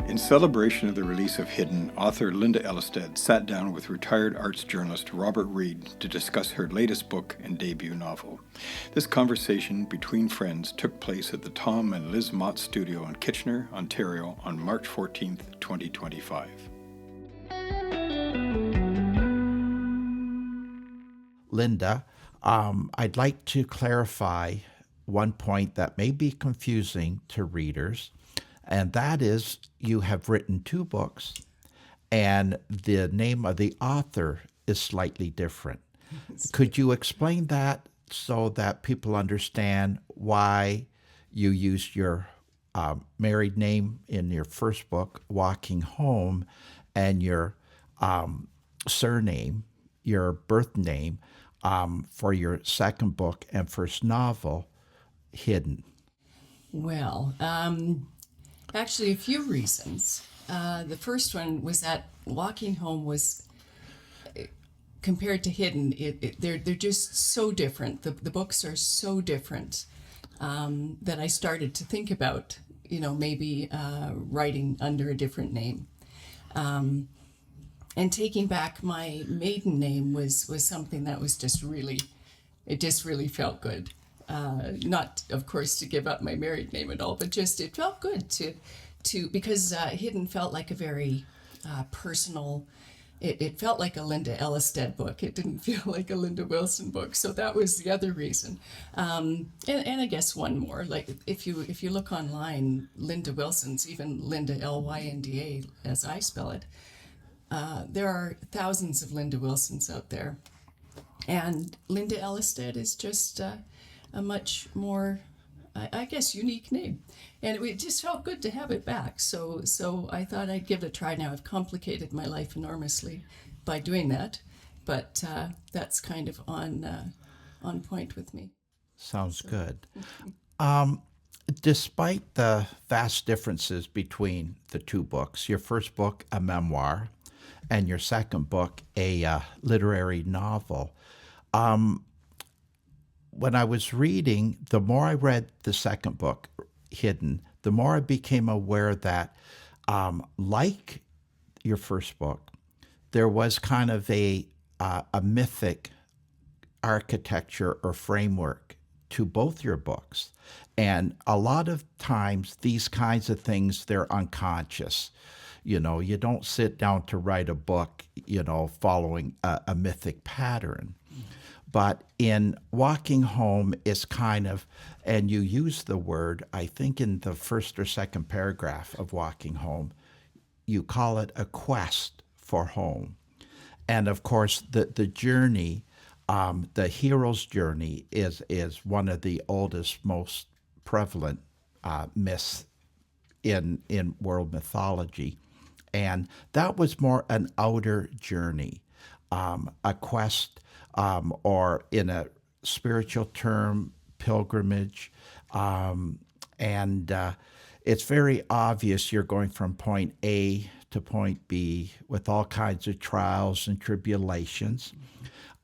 In celebration of the release of Hidden, author Lynda Ellestad sat down with retired arts journalist Robert Reid to discuss her latest book and debut novel. This conversation between friends took place at the Tom and Liz Motz studio in Kitchener, Ontario on March 14th, 2025. Lynda, I'd like to clarify one point that may be confusing to readers, and that is you have written 2 books, and the name of the author is slightly different. Could you explain that so that people understand why you used your married name in your first book, Walking Home, and your surname, your birth name, for your second book and first novel, Hidden? Well, actually, a few reasons. The first one was that Walking Home was, compared to Hidden, they're just so different. The books are so different that I started to think about, maybe writing under a different name. And taking back my maiden name was something that was just really felt good. Not, of course, to give up my married name at all, but just it felt good to because Hidden felt like a very personal. It felt like a Lynda Ellestad book. It didn't feel like a Lynda Wilson book, so that was the other reason. And I guess one more, like if you look online, Lynda Wilson's, even Lynda Lynda as I spell it. There are thousands of Lynda Wilsons out there, and Lynda Ellestad is just a much more, I guess, unique name, and it just felt good to have it back. So I thought I'd give it a try. Now I've complicated my life enormously by doing that, but that's kind of on point with me. Sounds good. Despite the vast differences between the 2 books, your first book, a memoir, and your second book, a literary novel, when I was reading, the more I read the second book, Hidden, the more I became aware that, like your first book, there was kind of a mythic architecture or framework to both your books. And a lot of times, these kinds of things, they're unconscious. You don't sit down to write a book, following a mythic pattern. But in Walking Home, it's kind of, and you use the word, I think in the first or second paragraph of Walking Home, you call it a quest for home. And of course, the journey, the hero's journey is one of the oldest, most prevalent myths in world mythology. And that was more an outer journey, a quest, or in a spiritual term, pilgrimage. And it's very obvious you're going from point A to point B with all kinds of trials and tribulations.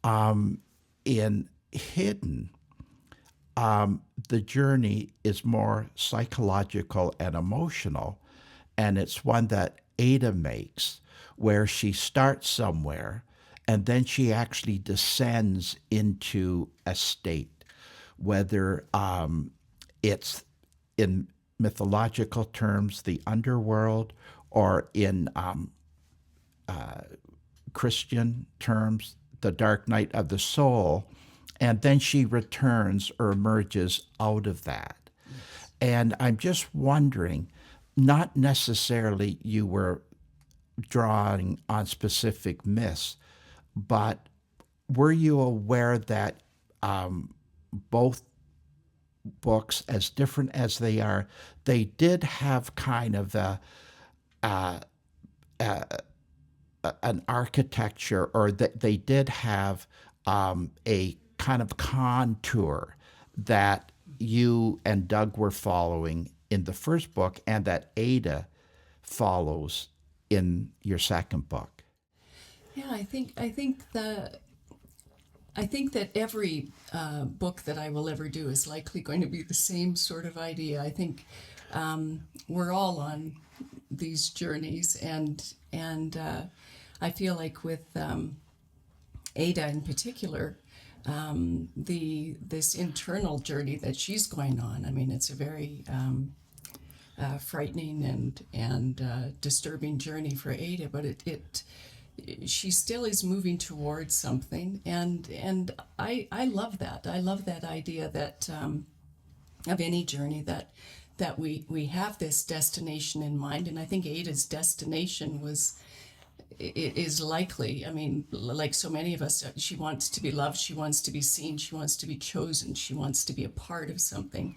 In Hidden, the journey is more psychological and emotional, and it's one that Ada makes, where she starts somewhere and then she actually descends into a state, whether it's in mythological terms, the underworld, or in Christian terms, the dark night of the soul, and then she returns or emerges out of that. And I'm just wondering, not necessarily you were drawing on specific myths, but were you aware that both books, as different as they are, they did have kind of an architecture, or that they did have a kind of contour that you and Doug were following in the first book, and that Ada follows in your second book? Yeah, I think I think that every book that I will ever do is likely going to be the same sort of idea. I think we're all on these journeys, and I feel like with Ada in particular, this internal journey that she's going on. I mean, it's a very frightening and disturbing journey for Ada, but she still is moving towards something, and I love that. I love that idea that of any journey that we have this destination in mind, and I think Ada's destination is likely. I mean, like so many of us, she wants to be loved, she wants to be seen, she wants to be chosen, she wants to be a part of something.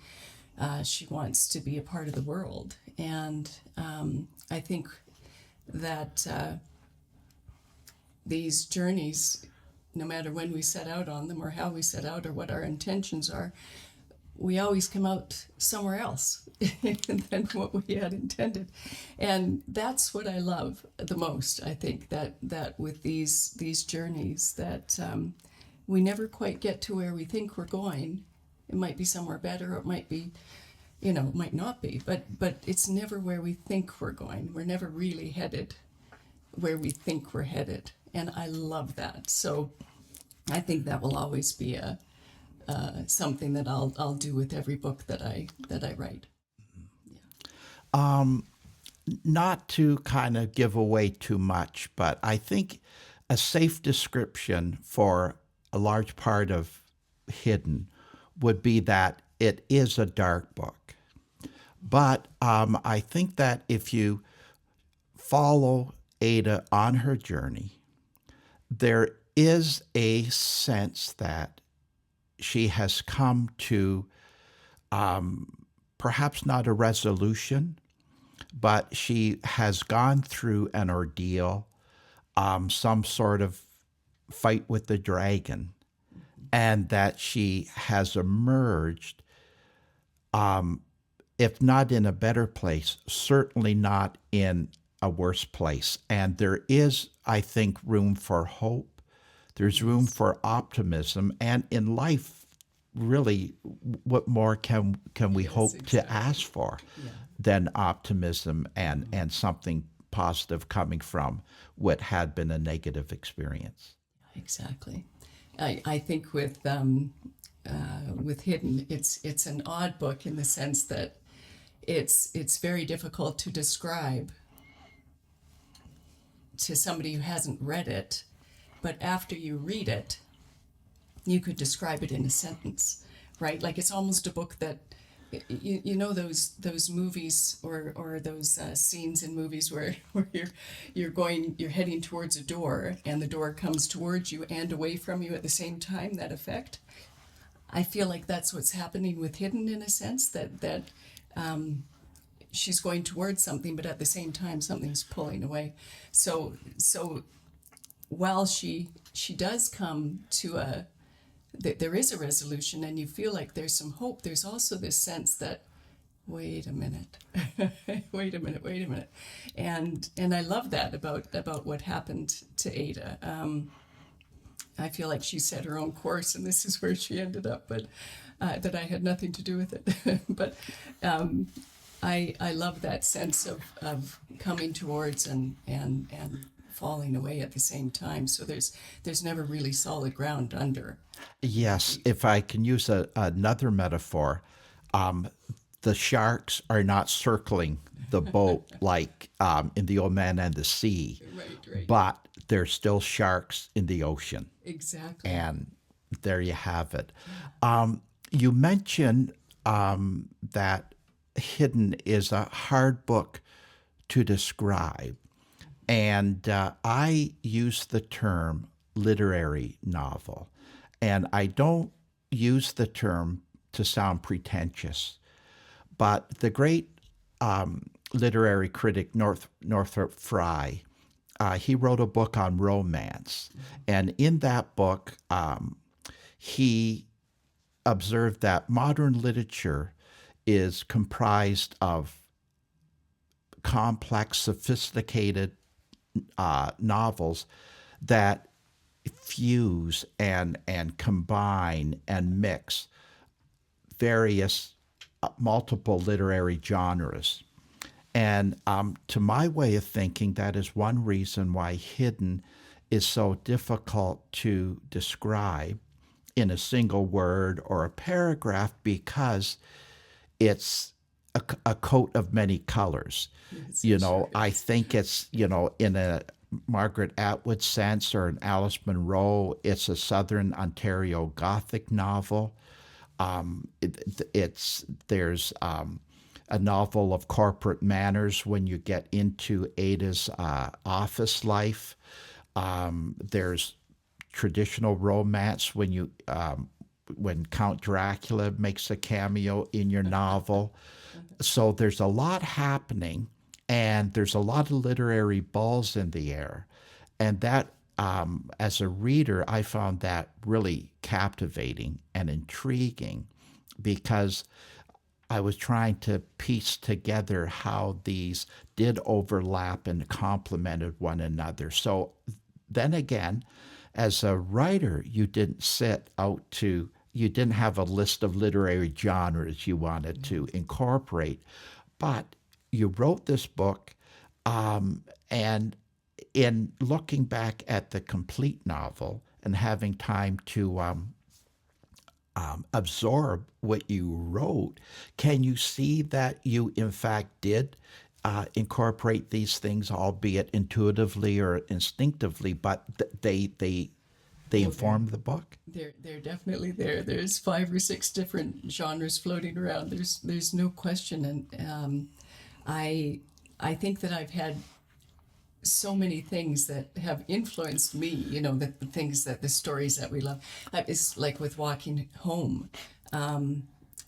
She wants to be a part of the world, and I think that these journeys, no matter when we set out on them or how we set out or what our intentions are, we always come out somewhere else than what we had intended. And that's what I love the most. I think that with these journeys, that we never quite get to where we think we're going. It might be somewhere better, or it might be, it might not be, but it's never where we think we're going. We're never really headed where we think we're headed. And I love that. So I think that will always be something that I'll do with every book that I write. Not to kind of give away too much, but I think a safe description for a large part of Hidden would be that it is a dark book. But I think that if you follow Ada on her journey, there is a sense that she has come to perhaps not a resolution, but she has gone through an ordeal, some sort of fight with the dragon, and that she has emerged, if not in a better place, certainly not in a worse place. And there is, I think, room for hope. There's room for optimism. And in life, really, what more can we hope to ask for than optimism and something positive coming from what had been a negative experience? Exactly. I think with Hidden, it's an odd book in the sense that it's very difficult to describe to somebody who hasn't read it, but after you read it, you could describe it in a sentence, right? Like it's almost a book that you know those movies or those scenes in movies where you're heading towards a door and the door comes towards you and away from you at the same time. That effect. I feel like that's what's happening with Hidden in a sense, that she's going towards something, but at the same time something's pulling away. So while she does come to there is a resolution and you feel like there's some hope, there's also this sense that wait a minute. And I love that about what happened to Ada. I feel like she set her own course and this is where she ended up, but that I had nothing to do with it. But I love that sense of coming towards and falling away at the same time. So there's never really solid ground under. Yes, if I can use another metaphor, the sharks are not circling the boat like in The Old Man and the Sea, Right. but there's still sharks in the ocean. Exactly. And there you have it. You mentioned that Hidden is a hard book to describe. And I use the term literary novel. And I don't use the term to sound pretentious. But the great literary critic Northrop Frye, he wrote a book on romance. And in that book, he observed that modern literature is comprised of complex, sophisticated novels that fuse and combine and mix various multiple literary genres. And to my way of thinking, that is one reason why Hidden is so difficult to describe in a single word or a paragraph, because it's a coat of many colors. Yes, You sure know, I is. think it's, in a Margaret Atwood sense or an Alice Munro, it's a Southern Ontario Gothic novel. There's a novel of corporate manners when you get into Ada's office life. There's traditional romance when Count Dracula makes a cameo in your novel. So there's a lot happening, and there's a lot of literary balls in the air, and that as a reader, I found that really captivating and intriguing, because I was trying to piece together how these did overlap and complemented one another. So then again, as a writer, you didn't have a list of literary genres you wanted to incorporate, but you wrote this book, and in looking back at the complete novel and having time to absorb what you wrote, can you see that you, in fact, did incorporate these things, albeit intuitively or instinctively, but they informed the book? They're definitely there. There's 5 or 6 different genres floating around. There's no question, and I think that I've had so many things that have influenced me. The stories that we love. It's like with Walking Home.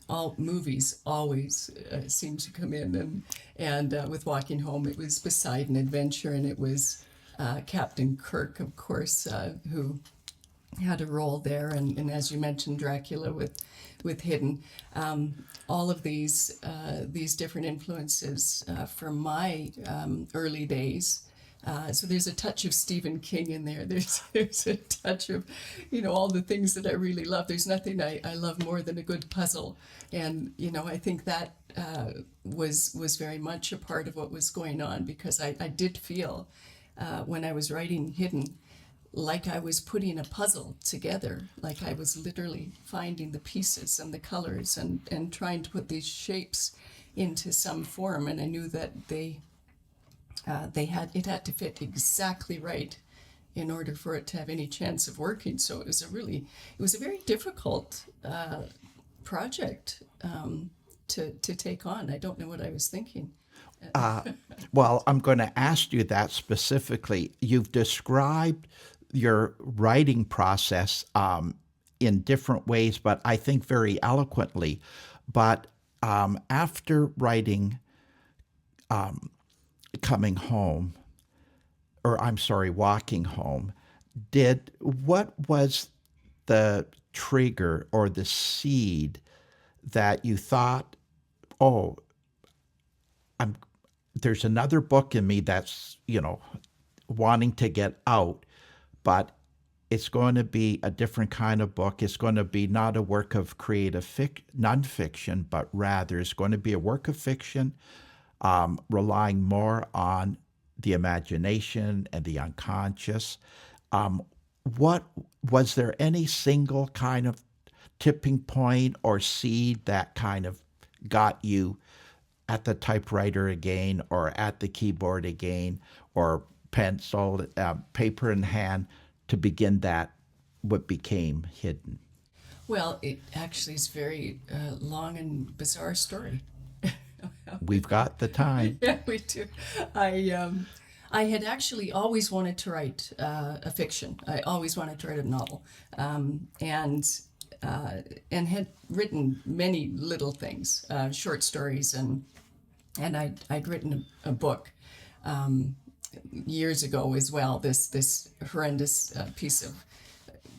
All movies always seem to come in, and with Walking Home, it was Poseidon Adventure, and it was Captain Kirk, of course, who had a role there, and as you mentioned, Dracula with Hidden. All of these different influences from my early days. So there's a touch of Stephen King in there. There's a touch of, all the things that I really love. There's nothing I love more than a good puzzle, and I think that was very much a part of what was going on, because I did feel when I was writing Hidden, like I was putting a puzzle together, like I was literally finding the pieces and the colors and trying to put these shapes into some form, and I knew that it had to fit exactly right in order for it to have any chance of working. So it was a very difficult project to take on. I don't know what I was thinking. Well, I'm going to ask you that specifically. You've described your writing process in different ways, but I think very eloquently. But after writing Coming Home, or I'm sorry, Walking Home, what was the trigger or the seed that you thought, oh, there's another book in me that's, wanting to get out, but it's going to be a different kind of book. It's going to be not a work of creative nonfiction, but rather it's going to be a work of fiction, relying more on the imagination and the unconscious. What was there any single kind of tipping point or seed that kind of got you at the typewriter again, or at the keyboard again, or pencil, paper in hand, to begin what became Hidden? Well, it actually is a very long and bizarre story. We've got the time. Yeah, we do. I had actually always wanted to write a fiction. I always wanted to write a novel, and had written many little things, short stories, and I'd written a book years ago as well. This horrendous piece of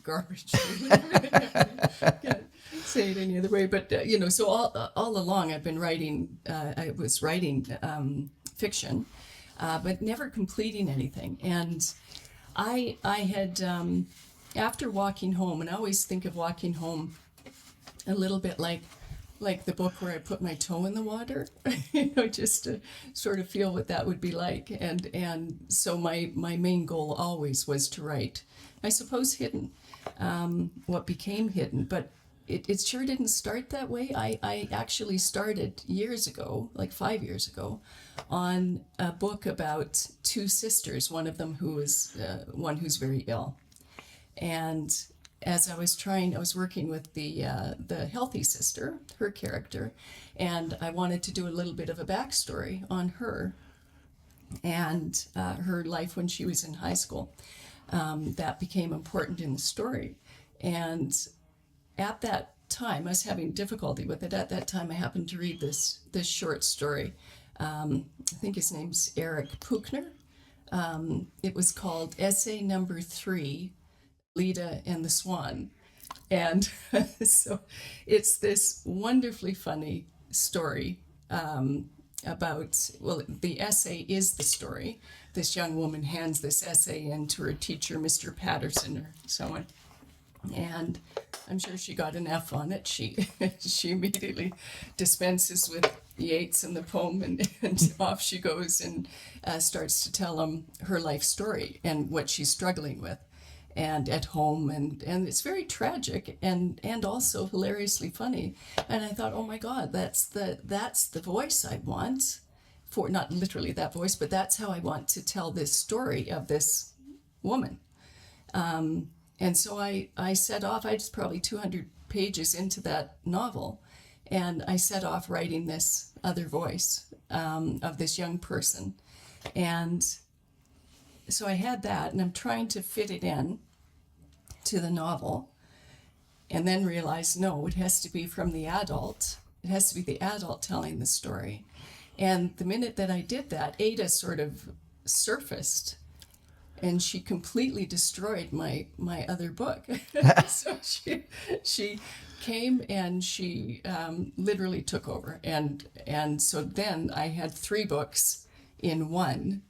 garbage. Can't say it any other way, but so all along I've been writing. I was writing fiction, but never completing anything. And I had after walking home, and I always think of walking home a little bit like the book where I put my toe in the water, just to sort of feel what that would be like. And so my main goal always was to write, I suppose, hidden, what became hidden, but it sure didn't start that way. I actually started years ago, like 5 years ago, on a book about two sisters, one of them who is one who's very ill. And as I was working with the healthy sister, her character, and I wanted to do a little bit of a backstory on her and her life when she was in high school. That became important in the story. And at that time, I was having difficulty with it. At that time, I happened to read this short story. I think his name's Eric Puchner. It was called Essay Number 3, Lynda and the Swan. And so it's this wonderfully funny story about, well, the essay is the story. This young woman hands this essay in to her teacher, Mr. Patterson, or so on. And I'm sure she got an F on it. She immediately dispenses with Yeats and the poem, and off she goes and starts to tell him her life story and what she's struggling with, and at home, and it's very tragic and also hilariously funny. And I thought, oh my God, that's the voice I want for, not literally that voice, but that's how I want to tell this story of this woman. And so I set off. I was probably 200 pages into that novel, and I set off writing this other voice of this young person. And so I had that, and I'm trying to fit it in to the novel, and then realized, no, it has to be from the adult. It has to be the adult telling the story. And the minute that I did that, Ada sort of surfaced, and she completely destroyed my other book. So she came and she literally took over, and so then I had 3 books in one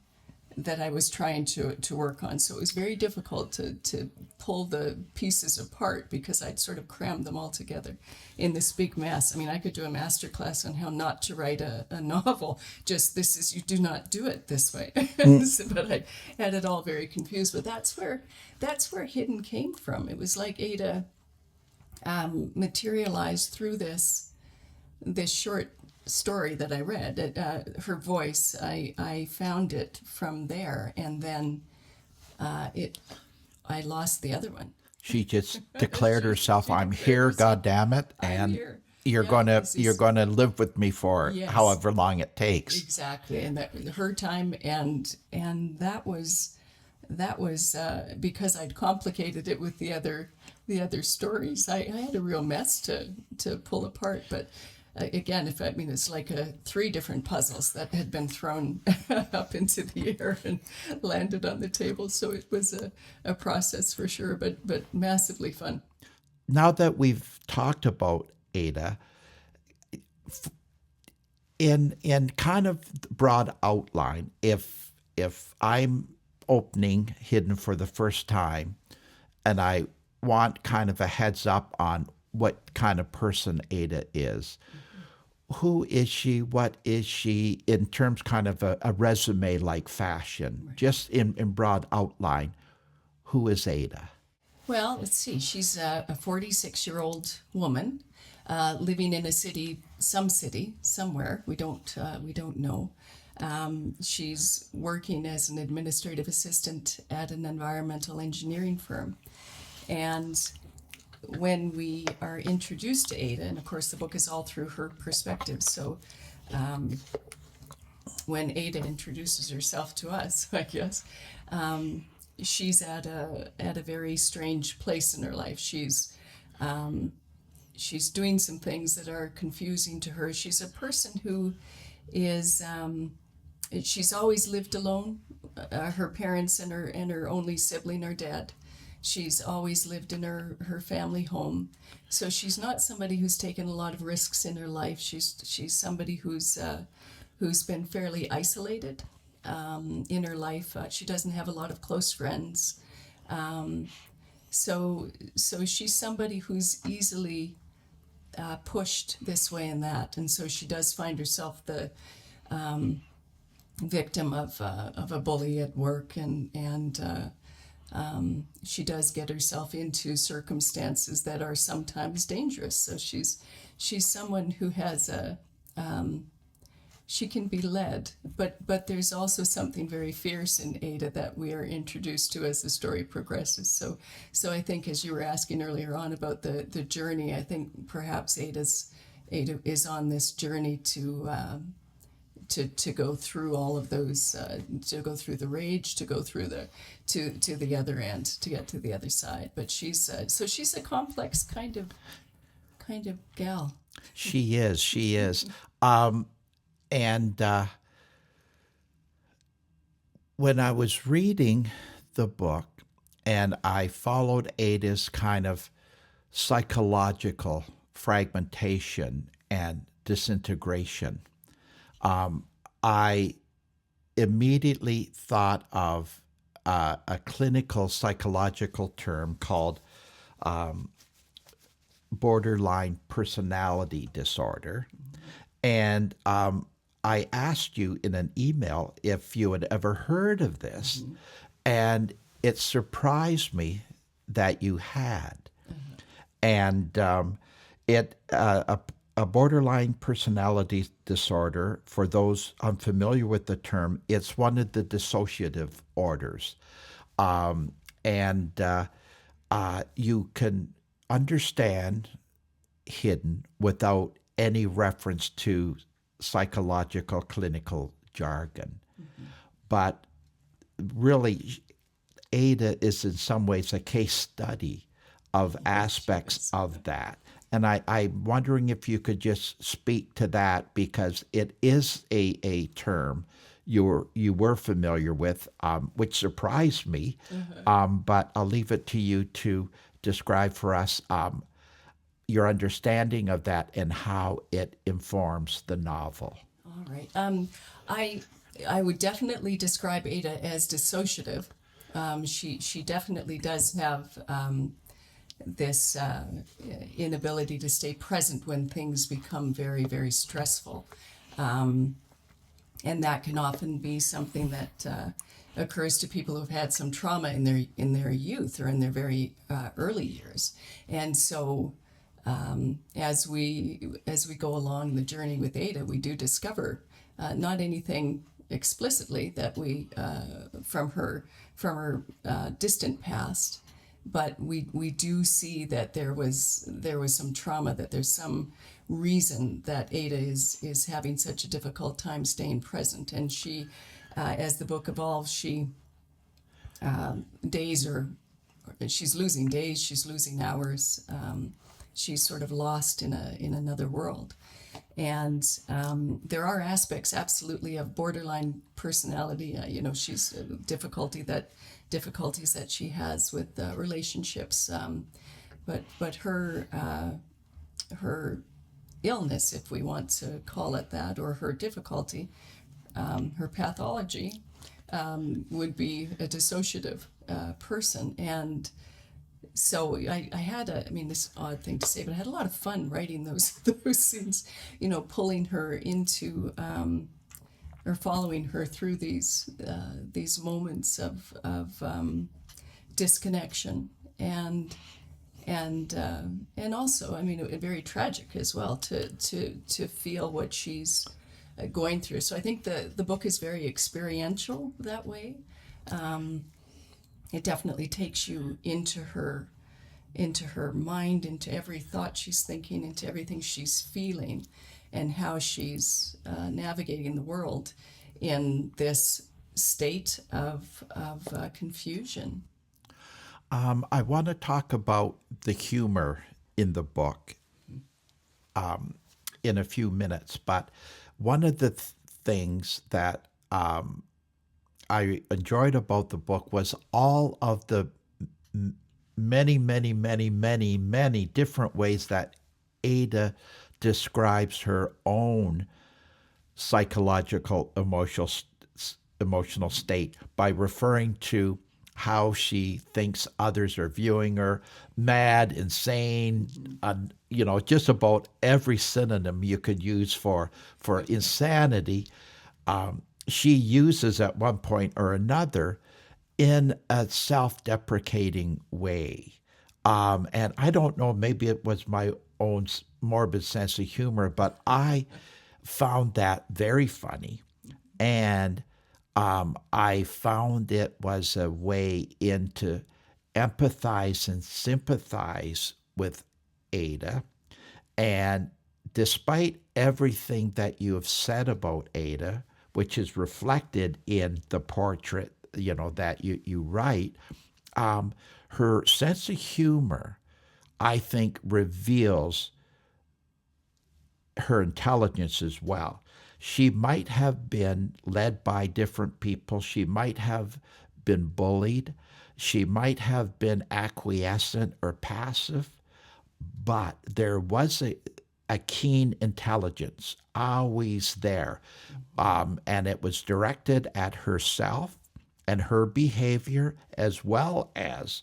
that I was trying to work on. So it was very difficult to pull the pieces apart because I'd sort of crammed them all together in this big mess. I mean, I could do a master class on how not to write a novel. Just this is, you do not do it this way. But I had it all very confused. But that's where Hidden came from. It was like Ada materialized through this short story that I read. Her voice, I found it from there, and then I lost the other one. She just declared herself, "I'm here, God damn it," and you're gonna live with me for however long it takes. Exactly, and that her time, and that was because I'd complicated it with the other stories. I had a real mess to pull apart, but. Again, it's like 3 different puzzles that had been thrown up into the air and landed on the table. So it was a process for sure, but massively fun. Now that we've talked about Ada, in kind of broad outline, if I'm opening Hidden for the first time, and I want kind of a heads up on what kind of person Ada is. Who is she? What is she in terms kind of a resume-like fashion? Right. Just in broad outline, who is Ada? Well, let's see. She's a 46-year-old woman living in a city, somewhere. We don't know. She's working as an administrative assistant at an environmental engineering firm. And when we are introduced to Ada, and of course the book is all through her perspective, so when Ada introduces herself to us, I guess, she's at a very strange place in her life. She's doing some things that are confusing to her. She's a person who is she's always lived alone. Her parents and her only sibling are dead. She's always lived in her family home. So she's not somebody who's taken a lot of risks in her life. She's somebody who's been fairly isolated in her life. She doesn't have a lot of close friends. so she's somebody who's easily pushed this way and that, and so she does find herself the victim of a bully at work, and she does get herself into circumstances that are sometimes dangerous. So she's someone who has she can be led, but there's also something very fierce in Ada that we are introduced to as the story progresses. So I think, as you were asking earlier on about the journey, I think perhaps Ada is on this journey to go through all of those, to go through the rage, to go through to the other end, to get to the other side. But she's a complex kind of gal. She is. And when I was reading the book and I followed Ada's kind of psychological fragmentation and disintegration, I immediately thought of a clinical psychological term called borderline personality disorder. And I asked you in an email if you had ever heard of this, mm-hmm. and it surprised me that you had. Mm-hmm. And a borderline personality disorder, for those unfamiliar with the term, it's one of the dissociative orders. You can understand hidden without any reference to psychological clinical jargon. Mm-hmm. But really, Ada is in some ways a case study of aspects of that. And I'm wondering if you could just speak to that, because it is a term you were familiar with, which surprised me. Mm-hmm. But I'll leave it to you to describe for us your understanding of that and how it informs the novel. All right. I would definitely describe Ada as dissociative. She definitely does have this inability to stay present when things become very, very stressful. And that can often be something that occurs to people who've had some trauma in their youth or in their very early years. And so as we go along the journey with Ada, we do discover not anything explicitly that we from her distant past, but we do see that there was some trauma, that there's some reason that Ada is having such a difficult time staying present. And she, as the book evolves, she's losing days, she's losing hours, she's sort of lost in another world. And there are aspects absolutely of borderline personality. She's difficulties that she has with relationships, but her illness, if we want to call it that, or her difficulty, her pathology, would be a dissociative person. And so I had this odd thing to say, but I had a lot of fun writing those scenes, pulling her into, or following her through these moments of disconnection and also, very tragic as well to feel what she's going through. So I think the book is very experiential that way. It definitely takes you into her mind, into every thought she's thinking, into everything she's feeling, and how she's navigating the world in this state of confusion. I want to talk about the humor in the book in a few minutes, but one of the things that I enjoyed about the book was all of the many, many, many, many, many different ways that Ada describes her own psychological emotional state by referring to how she thinks others are viewing her, mad, insane, just about every synonym you could use for insanity. She uses at one point or another in a self-deprecating way. And I don't know, maybe it was my own morbid sense of humor, but I found that very funny. And I found it was a way in to empathize and sympathize with Ada. And despite everything that you have said about Ada, which is reflected in the portrait, that you write, her sense of humor, I think, reveals her intelligence as well. She might have been led by different people. She might have been bullied. She might have been acquiescent or passive, but there was a keen intelligence always there. And it was directed at herself and her behavior, as well as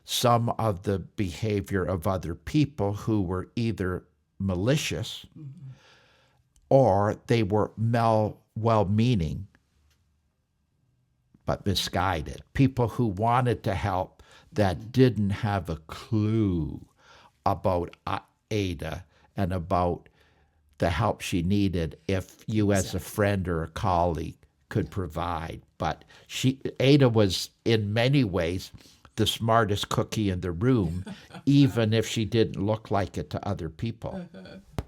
some of the behavior of other people who were either malicious or they were well-meaning but misguided. People who wanted to help that didn't have a clue about Ada and about the help she needed if you as a friend or a colleague could provide. But Ada was in many ways the smartest cookie in the room, even if she didn't look like it to other people.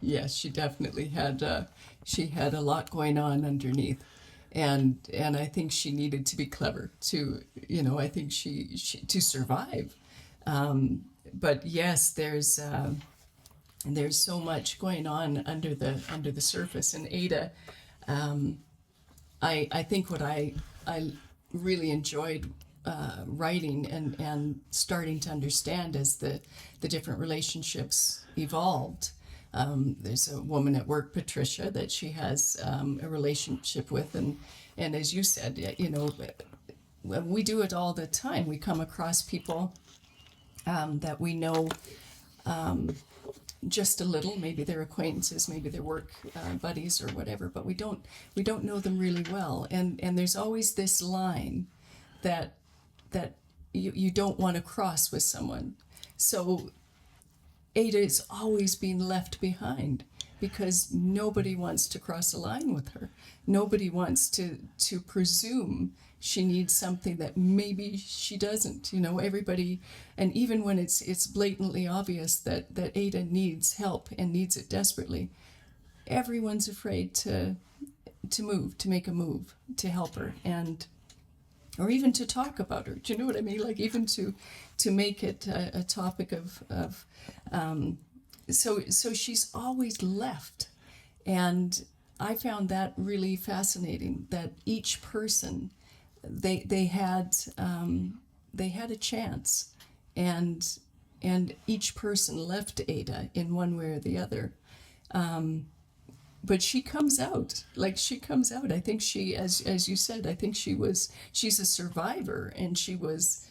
Yes, she definitely had. She had a lot going on underneath, and I think she needed to be clever to. I think she to survive. But yes, there's so much going on under the surface, and Ada. I think what I really enjoyed writing and starting to understand as the different relationships evolved. There's a woman at work, Patricia, that she has a relationship with, and as you said, we do it all the time. We come across people that we know just a little. Maybe they're acquaintances, maybe they're work buddies or whatever, but we don't know them really well. And there's always this line that you don't want to cross with someone. So Ada is always being left behind because nobody wants to cross a line with her. Nobody wants to presume she needs something that maybe she doesn't. Everybody, and even when it's blatantly obvious that Ada needs help and needs it desperately, everyone's afraid to make a move to help her, or even to talk about her. Do you know what I mean? Like even to make it a topic of so she's always left. And I found that really fascinating, that each person, they had a chance, and each person left Ada in one way or the other. But she comes out. I think she, as you said, I think she's a survivor, and she was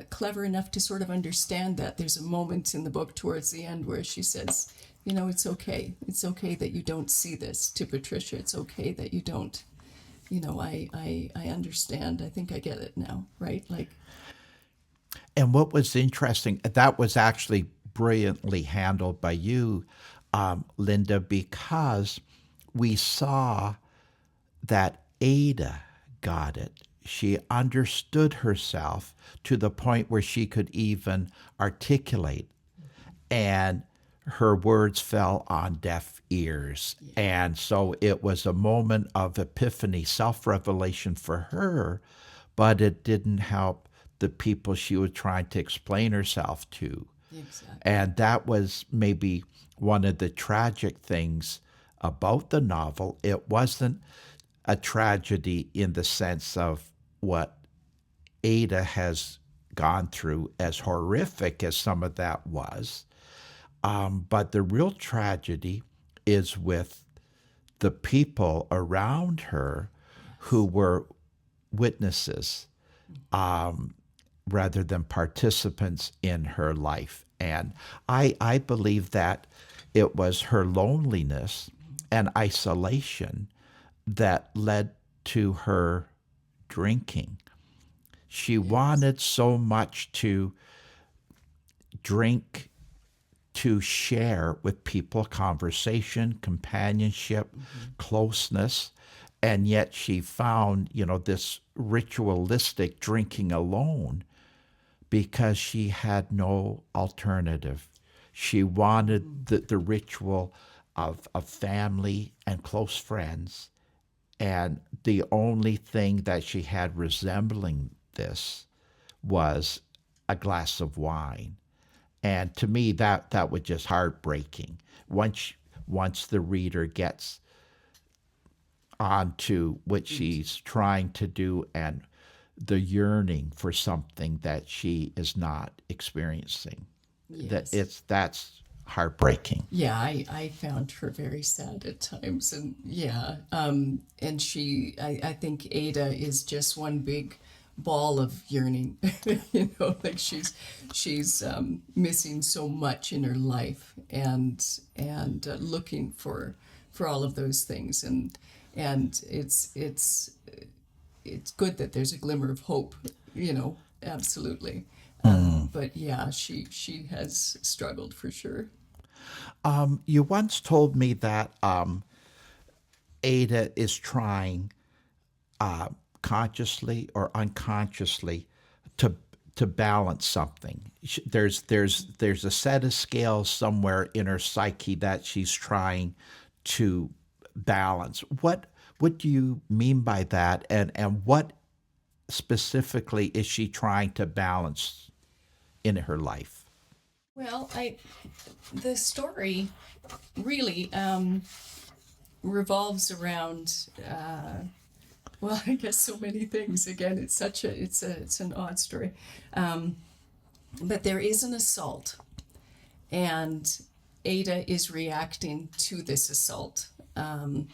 clever enough to sort of understand that. There's a moment in the book towards the end where she says, it's okay. It's okay that you don't see this, to Patricia. It's okay that you don't, I understand. I think I get it now, right? And what was interesting, that was actually brilliantly handled by you, Lynda, because we saw that Ada got it. She understood herself to the point where she could even articulate, and her words fell on deaf ears. And so it was a moment of epiphany, self-revelation for her, but it didn't help the people she was trying to explain herself to. Exactly. And that was maybe one of the tragic things about the novel. It wasn't a tragedy in the sense of what Ada has gone through, as horrific as some of that was. But the real tragedy is with the people around her who were witnesses rather than participants in her life. And I believe that it was her loneliness and isolation that led to her drinking. She wanted so much to drink, to share with people conversation, companionship, closeness, and yet she found, this ritualistic drinking alone because she had no alternative. She wanted the ritual of family and close friends, and the only thing that she had resembling this was a glass of wine. And to me, that was just heartbreaking. Once the reader gets onto what she's trying to do and the yearning for something that she is not experiencing, that's heartbreaking. Yeah, I found her very sad at times, and and I think Ada is just one big ball of yearning. Like she's missing so much in her life, and looking for all of those things, and it's good that there's a glimmer of hope, absolutely. But yeah, she has struggled for sure. You once told me that Ada is trying consciously or unconsciously to balance something. There's a set of scales somewhere in her psyche that she's trying to balance. What do you mean by that, and what specifically is she trying to balance in her life? Well, the story really revolves around well, I guess so many things. Again, it's an odd story, but there is an assault, and Ada is reacting to this assault, and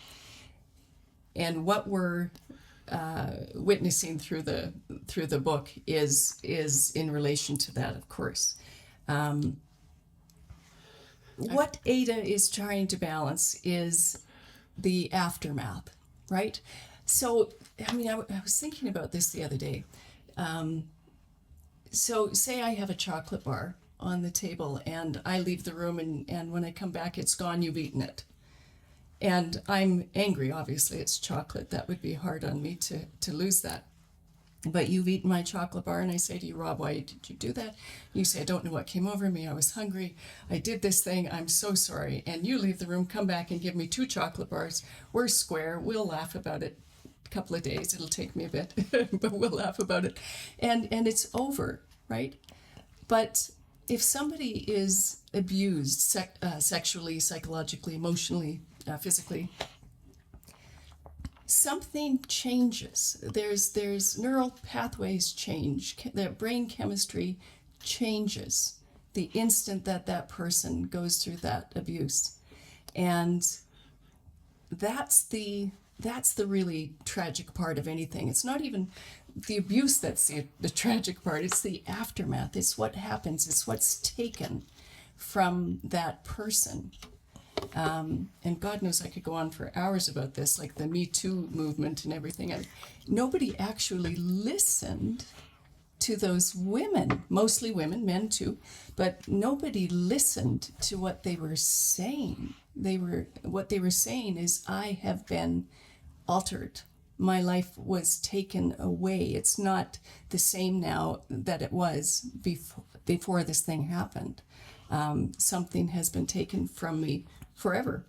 what we're witnessing through the book is in relation to that, of course. What Ada is trying to balance is the aftermath, right? So, I mean, I was thinking about this the other day. So, say I have a chocolate bar on the table and I leave the room, and when I come back, it's gone, you've eaten it. And I'm angry, obviously, it's chocolate. That would be hard on me to lose that. But you've eaten my chocolate bar, and I say to you, Rob, why did you do that? You say, I don't know what came over me. I was hungry. I did this thing. I'm so sorry. And you leave the room, come back and give me 2 chocolate bars. We're square. We'll laugh about it a couple of days. It'll take me a bit, but we'll laugh about it. And it's over, right? But if somebody is abused sexually, psychologically, emotionally, physically, something changes. There's neural pathways change. Their brain chemistry changes the instant that person goes through that abuse, and that's the really tragic part of anything. It's not even the abuse that's the tragic part. It's the aftermath. It's what happens. It's what's taken from that person. And God knows I could go on for hours about this, like the Me Too movement and everything. And nobody actually listened to those women, mostly women, men too, but nobody listened to what they were saying. What they were saying is, I have been altered. My life was taken away. It's not the same now that it was before this thing happened. Something has been taken from me forever.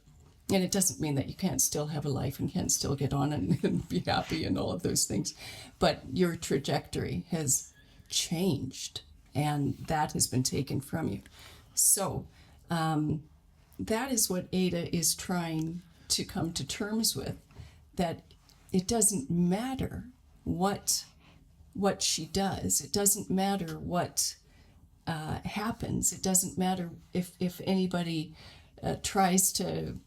And it doesn't mean that you can't still have a life and can't still get on and be happy and all of those things. But your trajectory has changed, and that has been taken from you. So that is what Ada is trying to come to terms with, that it doesn't matter what she does. It doesn't matter what happens. It doesn't matter if anybody tries to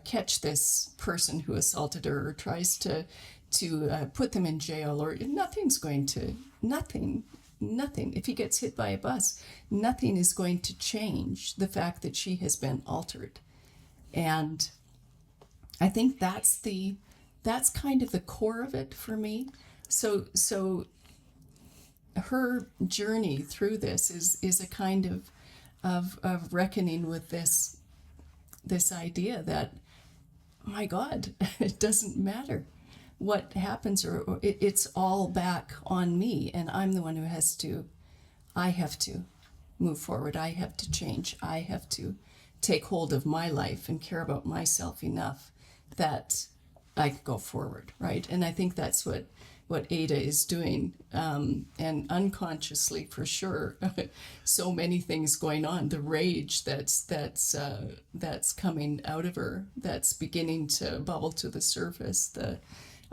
catch this person who assaulted her, or tries to put them in jail, or nothing. If he gets hit by a bus, nothing is going to change the fact that she has been altered. And I think that's kind of the core of it for me. So her journey through this is a kind of reckoning with this idea that, my God, it doesn't matter what happens, or it's all back on me, and I'm the one who I have to move forward. I have to change. I have to take hold of my life and care about myself enough that I can go forward, right? And I think that's what Ada is doing, and unconsciously, for sure, so many things going on. The rage that's coming out of her, that's beginning to bubble to the surface.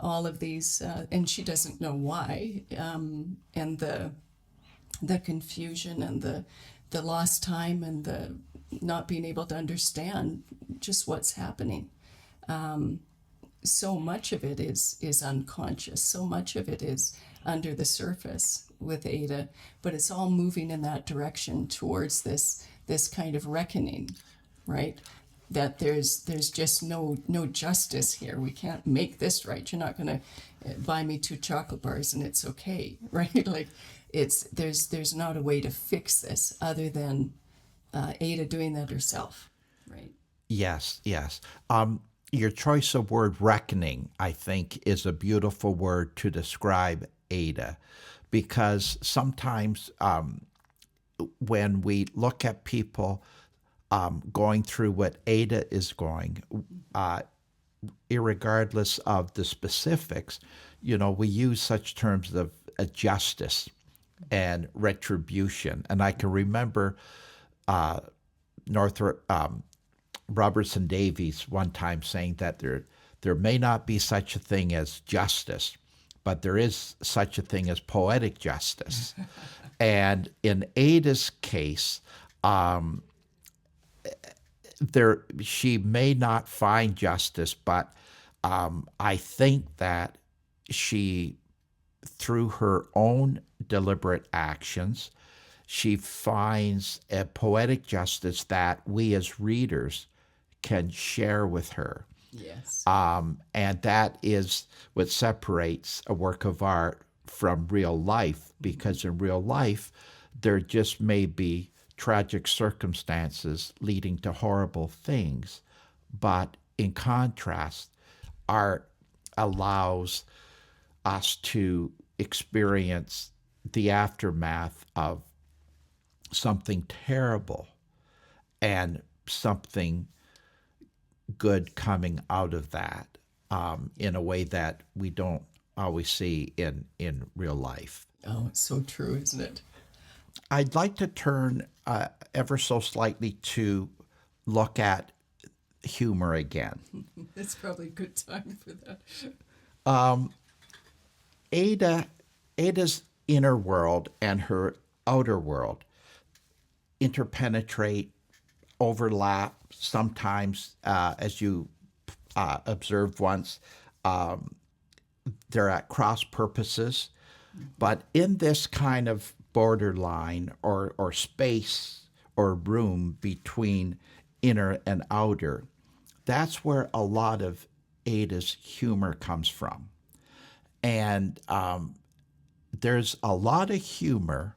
All of these, and she doesn't know why, and the confusion and the lost time and the not being able to understand just what's happening. So much of it is unconscious. So much of it is under the surface with Ada, but it's all moving in that direction towards this kind of reckoning, right? That there's just no justice here. We can't make this right. You're not going to buy me 2 chocolate bars and it's okay, right? Like there's not a way to fix this other than Ada doing that herself, right? Yes. Your choice of word reckoning, I think, is a beautiful word to describe Ada, because sometimes when we look at people going through what Ada is going, irregardless of the specifics, we use such terms of justice and retribution. And I can remember Robertson Davies one time saying that there may not be such a thing as justice, but there is such a thing as poetic justice. And in Ada's case, she may not find justice, but I think that she, through her own deliberate actions, she finds a poetic justice that we as readers can share with her. Yes. And that is what separates a work of art from real life, because in real life, there just may be tragic circumstances leading to horrible things. But in contrast, art allows us to experience the aftermath of something terrible and something good coming out of that, in a way that we don't always see in real life. Oh, it's so true, isn't it? I'd like to turn ever so slightly to look at humor again. It's probably a good time for that. Ada's inner world and her outer world interpenetrate, overlap. Sometimes, as you observed once, they're at cross purposes. But in this kind of borderline or space or room between inner and outer, that's where a lot of Ada's humor comes from. And there's a lot of humor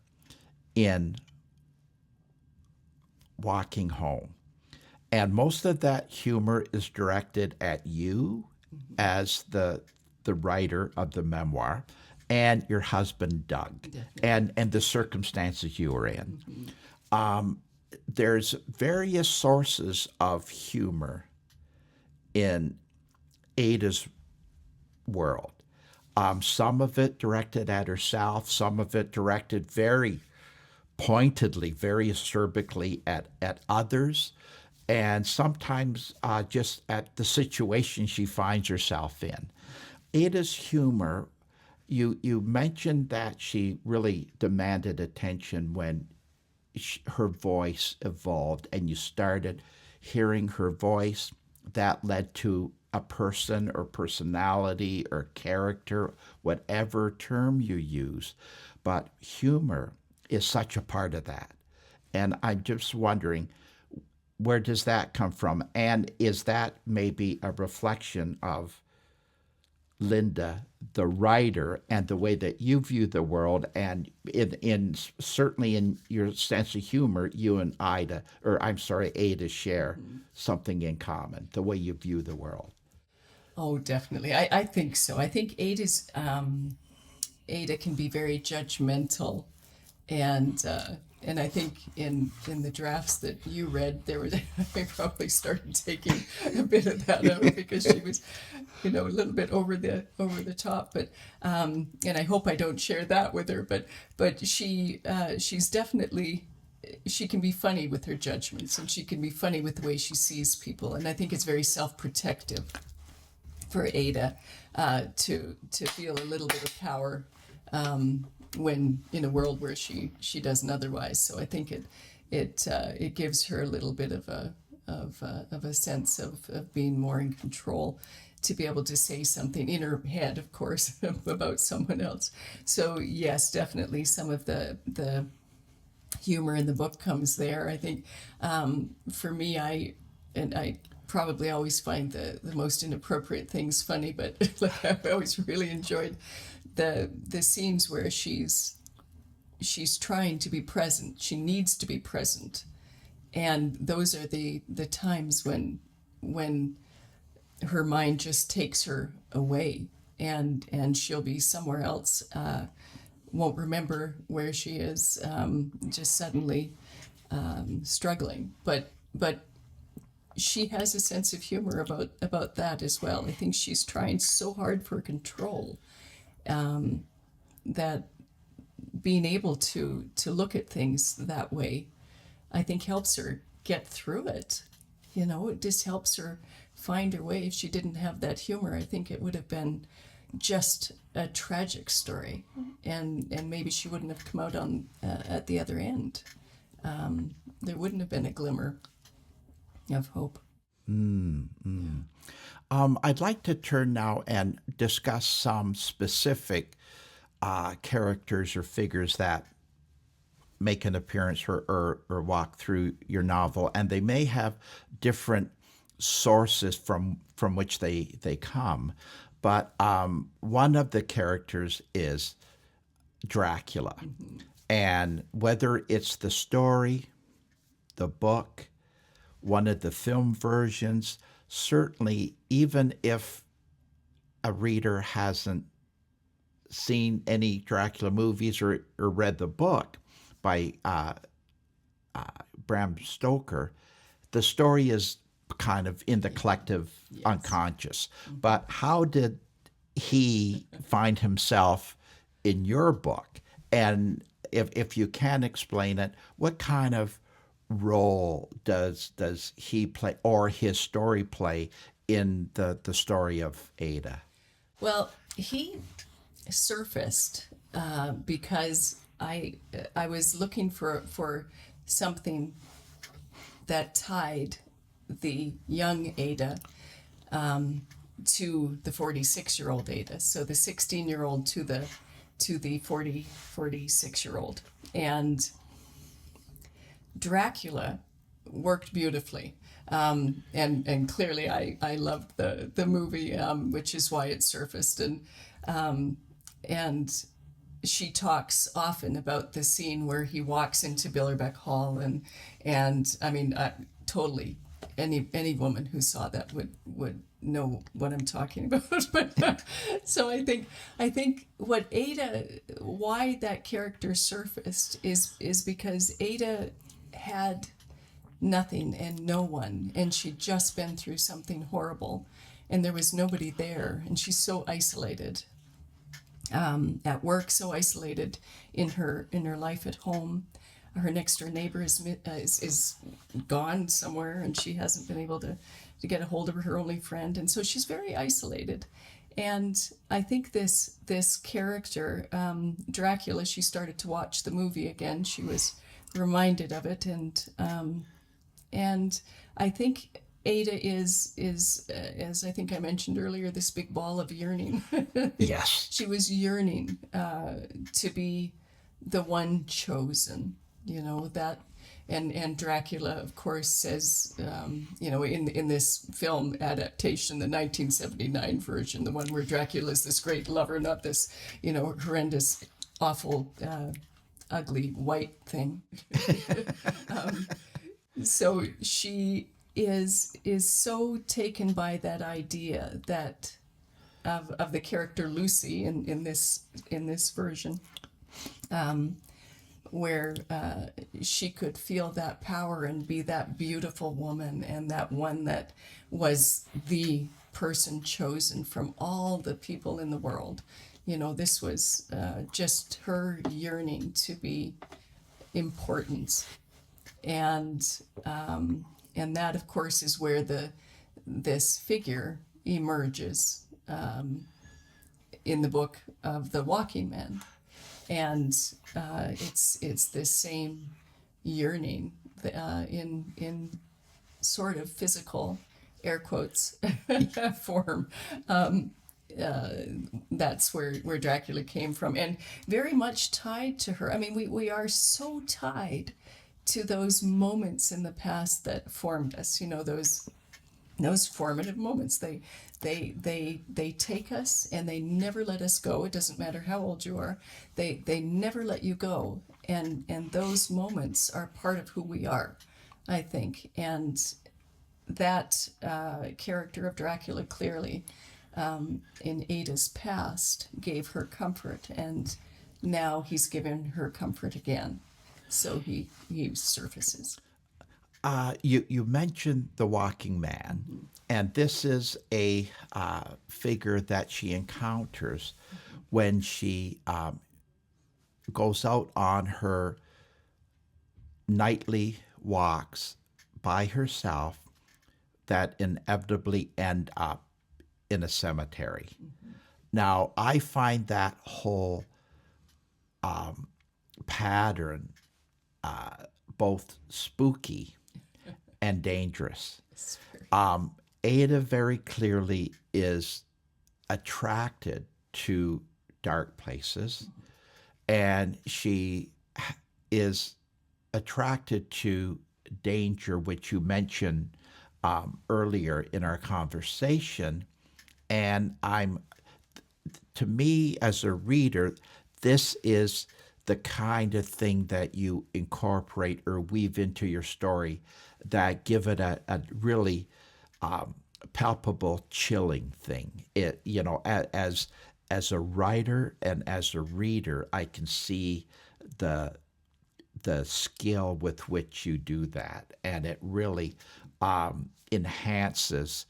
in Walking Home. And most of that humor is directed at you as the writer of the memoir, and your husband, Doug, and the circumstances you were in. There's various sources of humor in Ada's world. Some of it directed at herself, some of it directed very pointedly, very acerbically at others, and sometimes just at the situation she finds herself in. Ada's humor, you mentioned that she really demanded attention when her voice evolved and you started hearing her voice. That led to a person or personality or character, whatever term you use, but humor is such a part of that. And I'm just wondering, where does that come from? And is that maybe a reflection of Lynda, the writer, and the way that you view the world, and in certainly in your sense of humor, you and Ada share something in common, the way you view the world. Oh, definitely. I think so. I think Ada can be very judgmental, and I think in the drafts that you read, I probably started taking a bit of that out because she was, a little bit over the top. But and I hope I don't share that with her. But she's definitely. She can be funny with her judgments, and she can be funny with the way she sees people, and I think it's very self-protective for Ada to feel a little bit of power when in a world where she doesn't otherwise. So I think it gives her a little bit of a sense of being more in control, to be able to say something in her head, of course, about someone else. So yes, definitely some of the humor in the book comes there. I think for me, I probably always find the most inappropriate things funny, but like I've always really enjoyed the scenes where she's trying to be present. She needs to be present, and those are the times when her mind just takes her away, and she'll be somewhere else. Won't remember where she is, just suddenly struggling. But she has a sense of humor about that as well. I think she's trying so hard for control that being able to look at things that way, I think, helps her get through it. It just helps her find her way. If she didn't have that humor, I think it would have been just a tragic story, and maybe she wouldn't have come out on at the other end. There wouldn't have been a glimmer of hope. I'd like to turn now and discuss some specific characters or figures that make an appearance or walk through your novel, and they may have different sources from which they come. But one of the characters is Dracula. Mm-hmm. And whether it's the story, the book, one of the film versions, certainly even if a reader hasn't seen any Dracula movies or read the book by Bram Stoker, the story is kind of in the collective unconscious. But how did he find himself in your book? And if you can explain it, what kind of role does he play, or his story play, in the story of Ada? Well, he surfaced because I was looking for something that tied the young Ada to the 46-year-old Ada. So the 16-year-old to the 46-year-old. And Dracula worked beautifully. And clearly I loved the movie, which is why it surfaced. And she talks often about the scene where he walks into Billerbeck Hall, and I mean, totally any woman who saw that would know what I'm talking about. But so I think why that character surfaced is because Ada had nothing and no one, and she'd just been through something horrible, and there was nobody there, and she's so isolated at work, so isolated in her life at home. Her next door neighbor is gone somewhere, and she hasn't been able to get a hold of her only friend, and so she's very isolated. And I think this character, Dracula, she started to watch the movie again. She was reminded of it, and I think Ada is as I think I mentioned earlier, this big ball of yearning. Yes. She was yearning to be the one chosen, that, and Dracula, of course, says, in this film adaptation, the 1979 version, the one where Dracula is this great lover, not this, horrendous, awful, ugly white thing. So she is so taken by that idea that of the character Lucy in this version, where she could feel that power and be that beautiful woman, and that one that was the person chosen from all the people in the world. This was just her yearning to be important, and that, of course, is where this figure emerges in the book of The Walking Man. And it's this same yearning in sort of physical, air quotes, form. That's where Dracula came from, and very much tied to her. I mean, we are so tied to those moments in the past that formed us. Those formative moments. They take us and they never let us go. It doesn't matter how old you are. They never let you go. And those moments are part of who we are, I think. And that character of Dracula clearly in Ada's past gave her comfort, and now he's given her comfort again. So he surfaces. You mentioned The Walking Man, and this is a figure that she encounters when she goes out on her nightly walks by herself that inevitably end up in a cemetery. Now, I find that whole pattern both spooky and dangerous. Ada very clearly is attracted to dark places, and she is attracted to danger, which you mentioned earlier in our conversation. And to me as a reader, this is the kind of thing that you incorporate or weave into your story that give it a really palpable, chilling thing. As a writer and as a reader, I can see the skill with which you do that, and it really enhances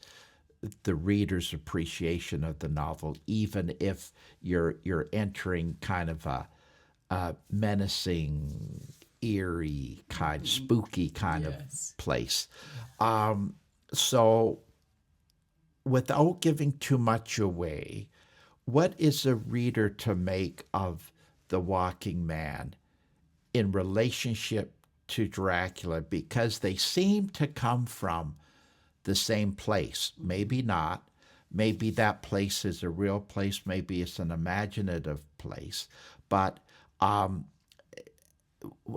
the reader's appreciation of the novel, even if you're entering kind of a menacing, eerie kind, spooky kind of place. So without giving too much away, what is a reader to make of The Walking Man in relationship to Dracula? Because they seem to come from the same place. Maybe not. Maybe that place is a real place. Maybe it's an imaginative place. But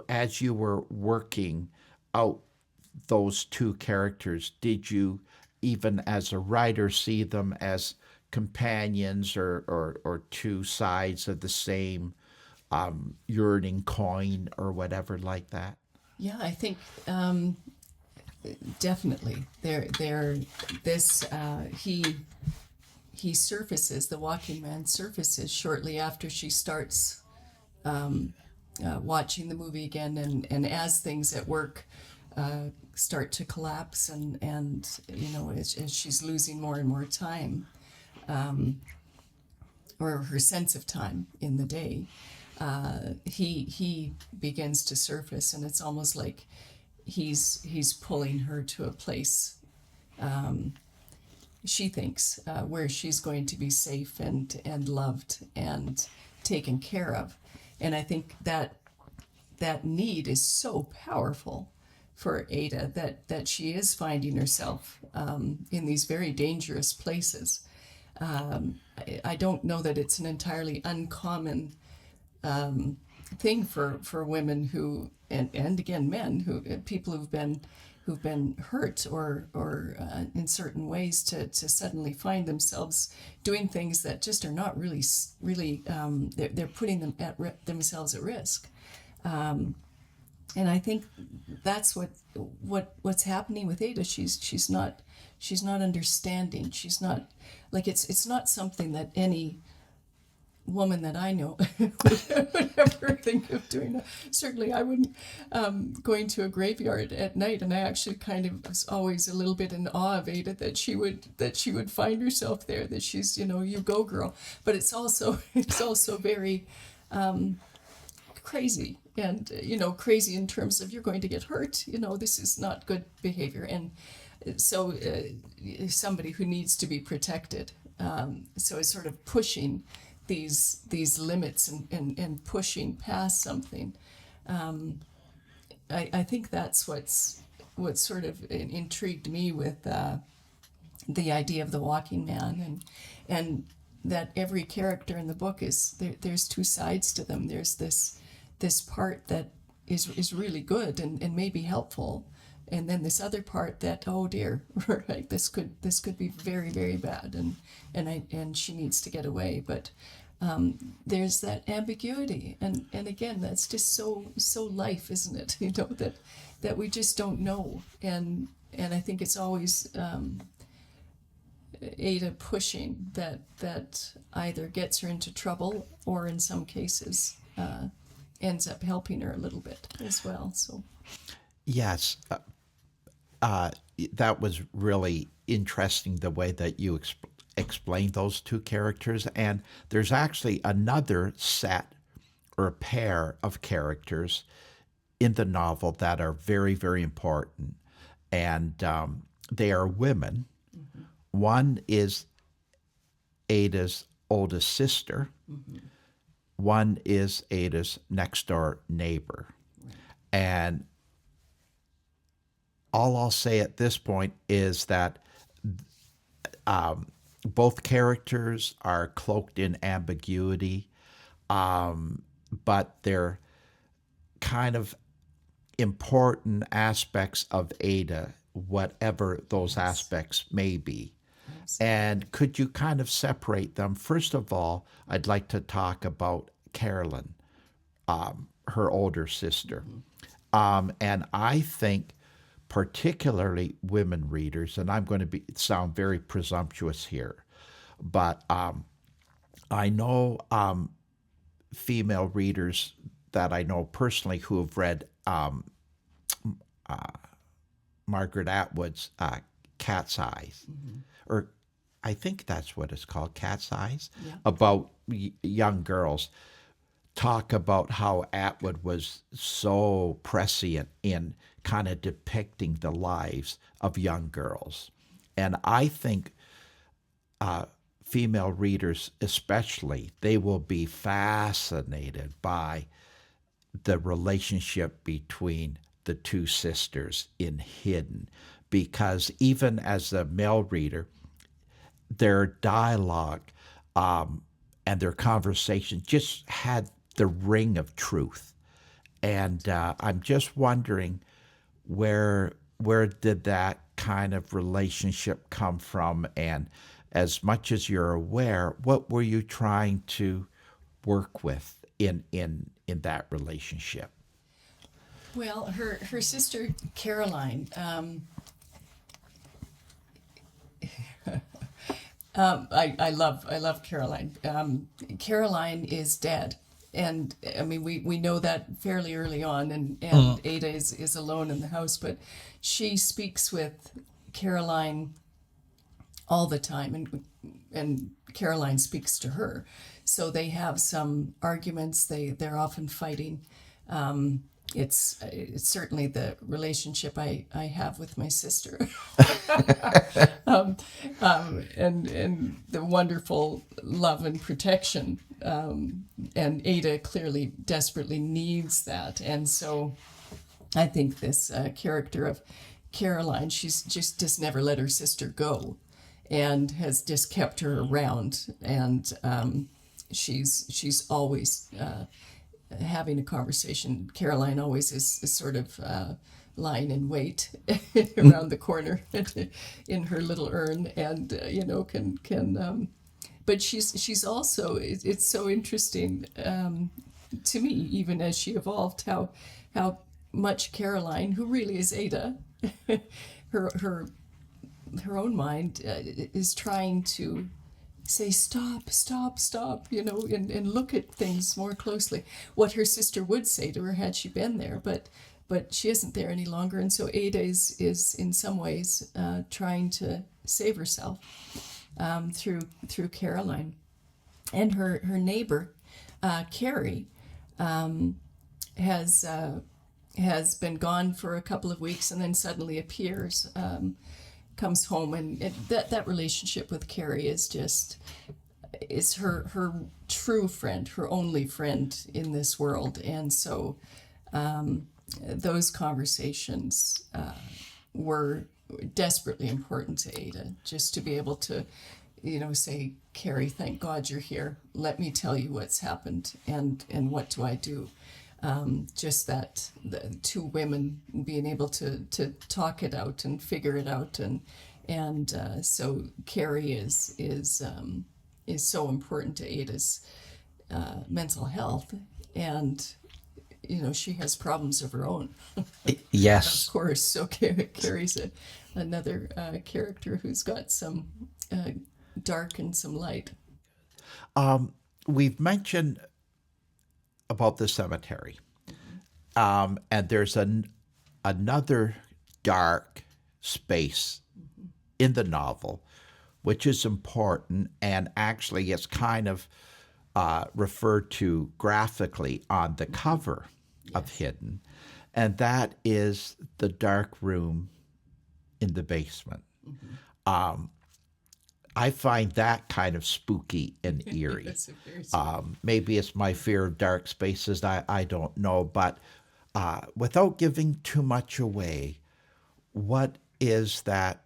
as you were working out those two characters, did you, even as a writer, see them as companions or two sides of the same yearning coin or whatever like that? Yeah, I think definitely. He surfaces, the Walking Man surfaces shortly after she starts watching the movie again, and as things at work start to collapse, and as she's losing more and more time, or her sense of time in the day, he begins to surface, and it's almost like he's pulling her to a place, she thinks, where she's going to be safe and loved and taken care of. And I think that need is so powerful for Ada, that she is finding herself in these very dangerous places. I don't know that it's an entirely uncommon thing for women who, and again men who, people who've been hurt or in certain ways to suddenly find themselves doing things that just are not really they're putting them themselves at risk. And I think that's what's happening with Ada. She's not understanding. She's not, like, it's not something that any woman that I know would ever think of doing. Certainly I wouldn't, going to a graveyard at night, and I actually kind of was always a little bit in awe of Ada, that she would find herself there, that she's, you go girl. But it's also very crazy, and crazy in terms of you're going to get hurt. This is not good behavior, and so somebody who needs to be protected. So it's sort of pushing these limits and pushing past something. I think that's what sort of intrigued me with the idea of the walking man, and that every character in the book there's two sides to them. There's this part that is really good and maybe helpful, and then this other part that, oh dear, right, this could be very, very bad, and she needs to get away. But there's that ambiguity, and again, that's just so life, isn't it? That we just don't know, and I think it's always Ada pushing that either gets her into trouble, or in some cases ends up helping her a little bit as well. So yes, that was really interesting, the way that you explained those two characters. And there's actually another set or pair of characters in the novel that are very, very important, and they are women. Mm-hmm. One is Ada's oldest sister. Mm-hmm. One is Ada's next door neighbor. Right. And all I'll say at this point is that both characters are cloaked in ambiguity, but they're kind of important aspects of Ada, whatever those aspects may be. And could you kind of separate them? First of all, I'd like to talk about Carolyn, her older sister. Mm-hmm. And I think particularly women readers, and I'm going to sound very presumptuous here, but I know female readers that I know personally who have read Margaret Atwood's Cat's Eyes, mm-hmm. or I think that's what it's called, Cat's Eyes, yeah. About young girls. Talk about how Atwood was so prescient in kind of depicting the lives of young girls. And I think female readers especially, they will be fascinated by the relationship between the two sisters in Hidden, because even as a male reader, their dialogue and their conversation just had the ring of truth. And I'm just wondering, where did that kind of relationship come from? And as much as you're aware, what were you trying to work with in that relationship? Well, her sister Caroline, I love Caroline. Caroline is dead. And I mean, we know that fairly early on, and Ada is alone in the house, but she speaks with Caroline all the time, and Caroline speaks to her. So they have some arguments. They're often fighting. It's certainly the relationship I have with my sister, and the wonderful love and protection. And Ada clearly desperately needs that, and so I think this character of Caroline, she's just never let her sister go, and has just kept her around, and she's always having a conversation. Caroline always is sort of lying in wait around the corner in her little urn, and can. But she's also, it's so interesting to me, even as she evolved, how much Caroline, who really is Ada, her own mind is trying to say stop, stop, stop, and look at things more closely. What her sister would say to her had she been there, but she isn't there any longer, and so Ada is in some ways trying to save herself through Caroline. And her neighbor, Carrie, has been gone for a couple of weeks and then suddenly appears, comes home, and that relationship with Carrie is her true friend, her only friend in this world. And so those conversations were desperately important to Ada, just to be able to say, Carrie, thank God you're here. Let me tell you what's happened, and what do I do? Just that the two women being able to talk it out and figure it out, and so Carrie is so important to Ada's mental health, and she has problems of her own. Yes, of course. So Carrie's another character who's got some dark and some light. We've mentioned about the cemetery, and there's another dark space in the novel, which is important, and actually it's kind of referred to graphically on the cover of Hidden, and that is the dark room in the basement. I find that kind of spooky and eerie. Maybe it's my fear of dark spaces. I don't know. But without giving too much away, what is that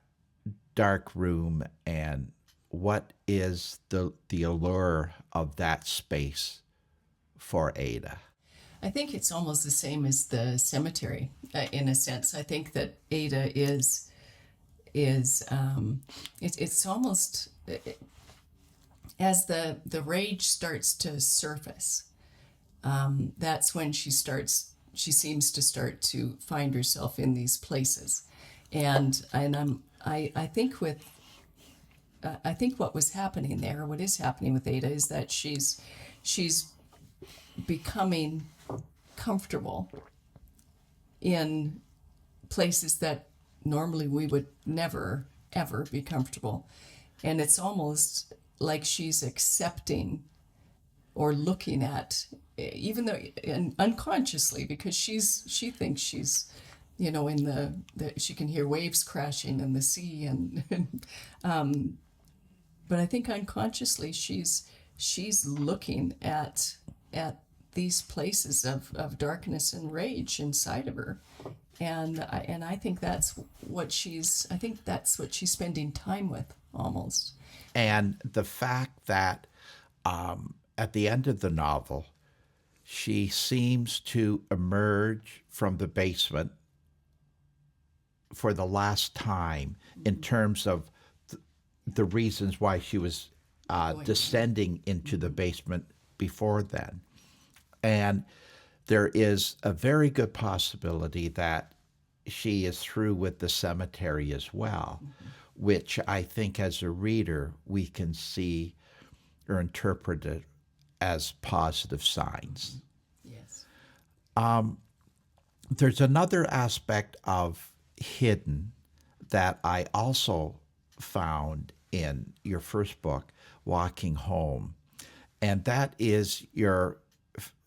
dark room, and what is the allure of that space for Ada? I think it's almost the same as the cemetery, in a sense. I think that Ada is it's almost as the rage starts to surface. That's when she seems to start to find herself in these places, and I think what was happening there, what is happening with Ada, is that she's becoming comfortable in places that normally we would never ever be comfortable, and it's almost like she's accepting or looking at, even though unconsciously, because she thinks she's in the she can hear waves crashing in the sea, and but I think unconsciously she's looking at these places of darkness and rage inside of her, and I think that's what she's spending time with, almost. And the fact that at the end of the novel, she seems to emerge from the basement for the last time, in terms of the reasons why she was descending into the basement before then. And there is a very good possibility that she is through with the cemetery as well, which I think as a reader we can see or interpret it as positive signs. Yes. There's another aspect of Hidden that I also found in your first book, Walking Home, and that is your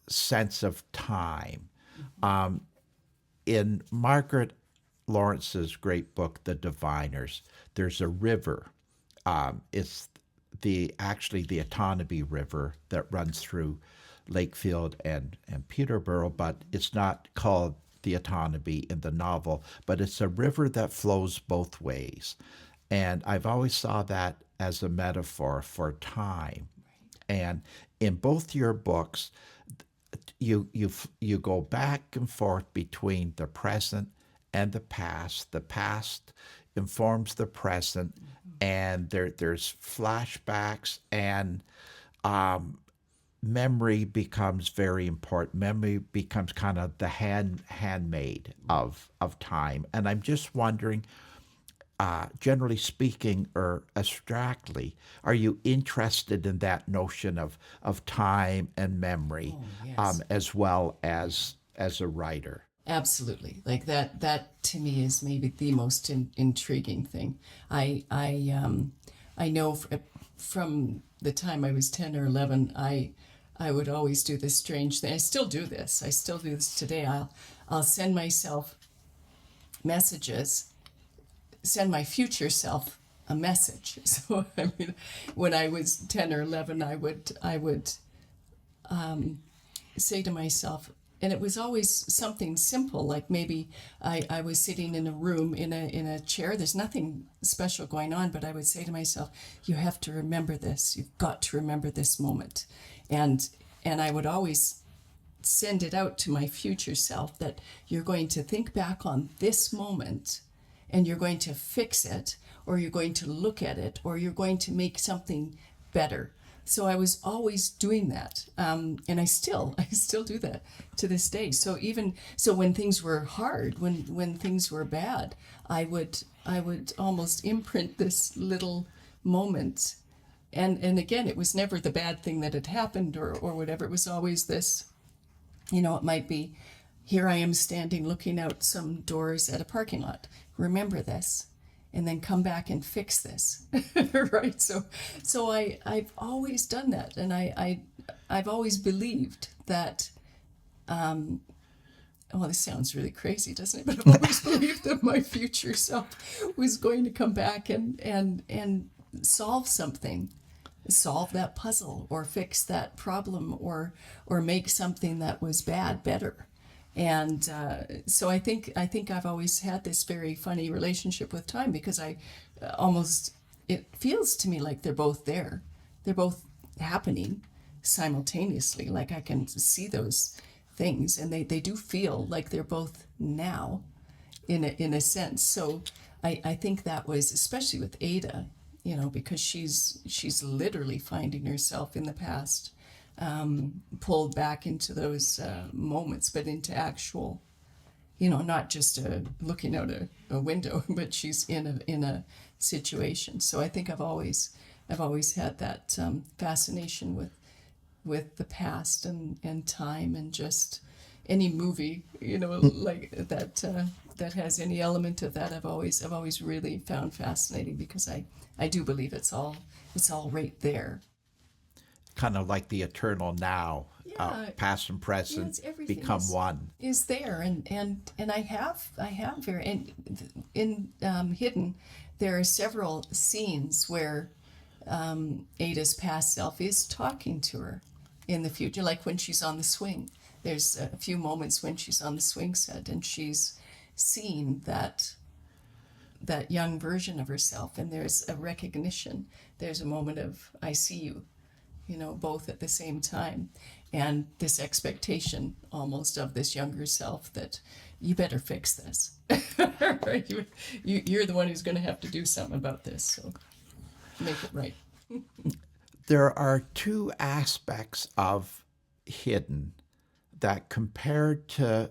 sense of time. In Margaret Lawrence's great book, The Diviners, there's a river. It's actually the Otonabee River that runs through Lakefield and Peterborough, but it's not called the autonomy in the novel, but it's a river that flows both ways. And I've always saw that as a metaphor for time. And in both your books, you go back and forth between the present and the past. The past informs the present, and there's flashbacks, and memory becomes very important. Memory becomes kind of the handmaid of time. And I'm just wondering, generally speaking or abstractly, are you interested in that notion of time and memory, yes. As well as a writer? Absolutely. Like that to me is maybe the most intriguing thing. I know from the time I was 10 or 11, I would always do this strange thing. I still do this. I still do this today. I'll send myself messages, send my future self a message. So I mean, when I was 10 or 11, I would say to myself, and it was always something simple, like maybe I was sitting in a room in a chair. There's nothing special going on, but I would say to myself, you have to remember this. You've got to remember this moment. And I would always send it out to my future self that you're going to think back on this moment and you're going to fix it, or you're going to look at it, or you're going to make something better. So I was always doing that, and I still do that to this day. So when things were hard, when things were bad, I would almost imprint this little moment, and again, it was never the bad thing that had happened or whatever. It was always this, it might be, here I am standing looking out some doors at a parking lot. Remember this. And then come back and fix this, right? So I've always done that, and I've always believed that. This sounds really crazy, doesn't it? But I've always believed that my future self was going to come back and solve something, solve that puzzle, or fix that problem, or make something that was bad better. And so I think I've always had this very funny relationship with time, because it feels to me like they're both there. They're both happening simultaneously. Like I can see those things, and they do feel like they're both now in a sense. So I think that was, especially with Ada, because she's literally finding herself in the past, pulled back into those moments, but into actual, not just looking out a window, but she's in a situation. So I think I've always had that fascination with the past and time, and just any movie, like that has any element of that. I've always really found fascinating, because I do believe it's all right there. Kind of like the eternal now, past and present become one. Is there, and I have very, and in Hidden, there are several scenes where Ada's past self is talking to her in the future, like when she's on the swing. There's a few moments when she's on the swing set and she's seeing that young version of herself, and there's a recognition. There's a moment of, I see you, both at the same time, and this expectation almost of this younger self that you better fix this. Right? You're the one who's going to have to do something about this, so make it right. There are two aspects of Hidden that, compared to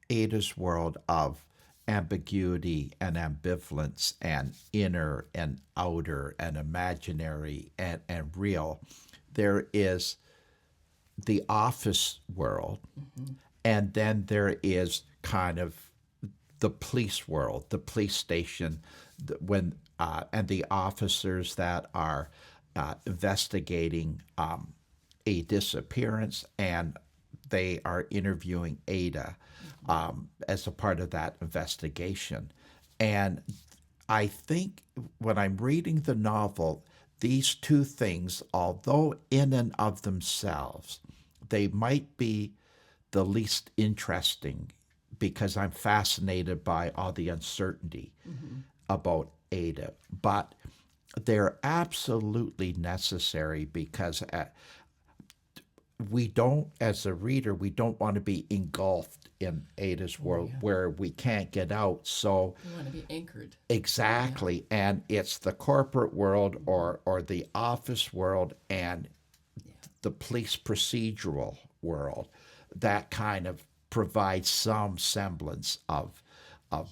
Ada's world of ambiguity and ambivalence and inner and outer and imaginary and real, there is the office world, and then there is kind of the police world, the police station, and the officers that are investigating a disappearance, and they are interviewing Ada as a part of that investigation. And I think when I'm reading the novel, these two things, although in and of themselves, they might be the least interesting because I'm fascinated by all the uncertainty about Ada. But they're absolutely necessary because we don't, as a reader, we don't want to be engulfed in Ada's world where we can't get out. So You want to be anchored. exactly, and it's the corporate world or the office world and the police procedural world that kind of provides some semblance of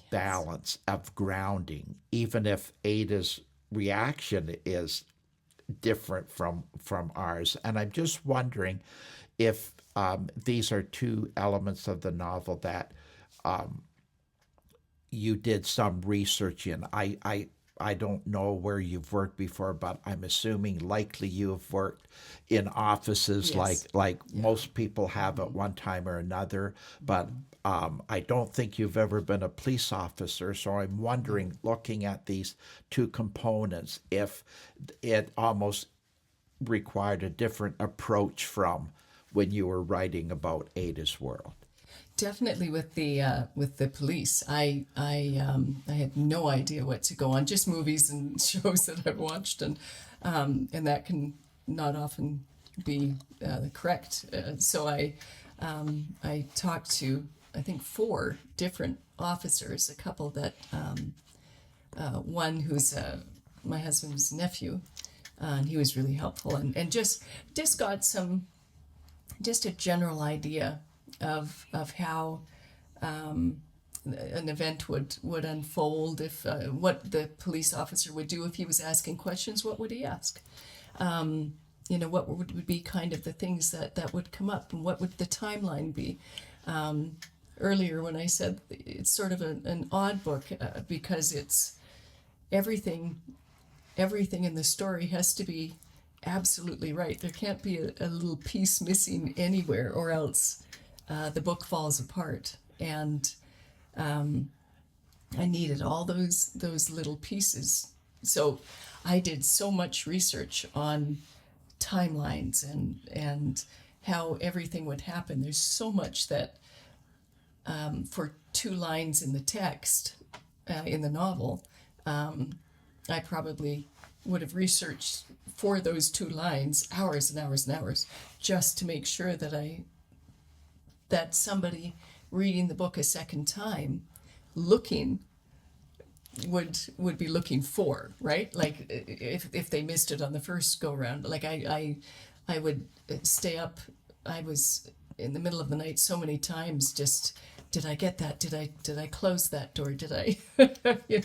balance, of grounding, even if Ada's reaction is different from ours. And I'm just wondering if these are two elements of the novel that you did some research in. I don't know where you've worked before, but I'm assuming likely you have worked in offices like most people have at one time or another. But I don't think you've ever been a police officer. So I'm wondering, looking at these two components, if it almost required a different approach from when you were writing about Ada's world. Definitely with the police, I had no idea what to go on. Just movies and shows that I've watched, and that can not often be correct. So I talked to, I think, 4 different officers. A couple that one who's my husband's nephew, and he was really helpful, and just got just a general idea of how an event would unfold, if what the police officer would do if he was asking questions. What would he ask? What would be kind of the things that would come up, and what would the timeline be? Earlier when I said it's sort of an odd book because it's everything in the story has to be absolutely right. There can't be a little piece missing anywhere, or else the book falls apart. And I needed all those little pieces. So I did so much research on timelines and how everything would happen. There's so much that for 2 lines in the text in the novel, I probably would have researched for those 2 lines hours and hours and hours just to make sure that somebody reading the book a second time would be looking for, right? Like if they missed it on the first go round, like I would stay up. I was in the middle of the night so many times, just, did I get that? Did I close that door? Did I,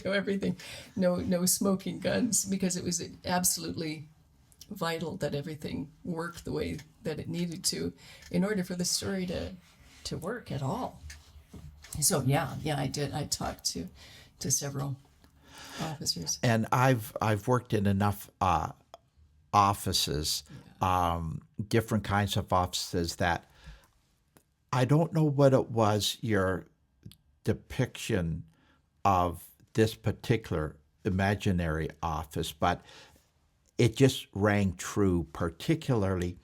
everything, no smoking guns, because it was absolutely vital that everything worked the way that it needed to in order for the story to work at all. So yeah, I did. I talked to several officers. And I've worked in enough offices, different kinds of offices, that I don't know what it was, your depiction of this particular imaginary office, but it just rang true, particularly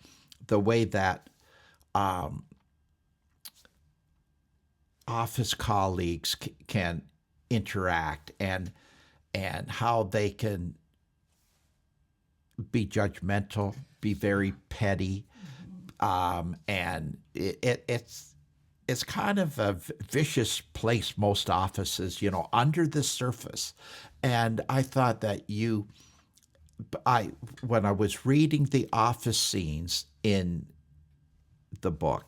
the way that office colleagues can interact and how they can be judgmental, be very petty, and it's kind of a vicious place, most offices, under the surface. And I thought that when I was reading the office scenes in the book,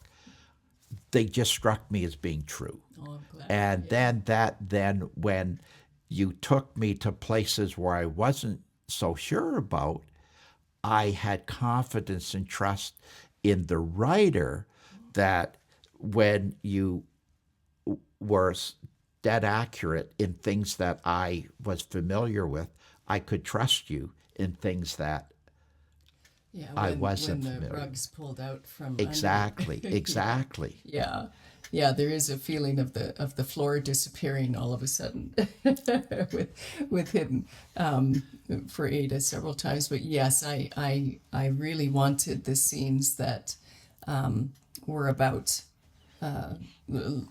they just struck me as being true. Oh, I'm glad. And then when you took me to places where I wasn't so sure about, I had confidence and trust in the writer that when you were dead accurate in things that I was familiar with, I could trust you in things that I wasn't when the familiar. rug's pulled out from Exactly, under. exactly. Yeah, there is a feeling of the floor disappearing all of a sudden with Hidden for Ada several times. But yes, I really wanted the scenes that were about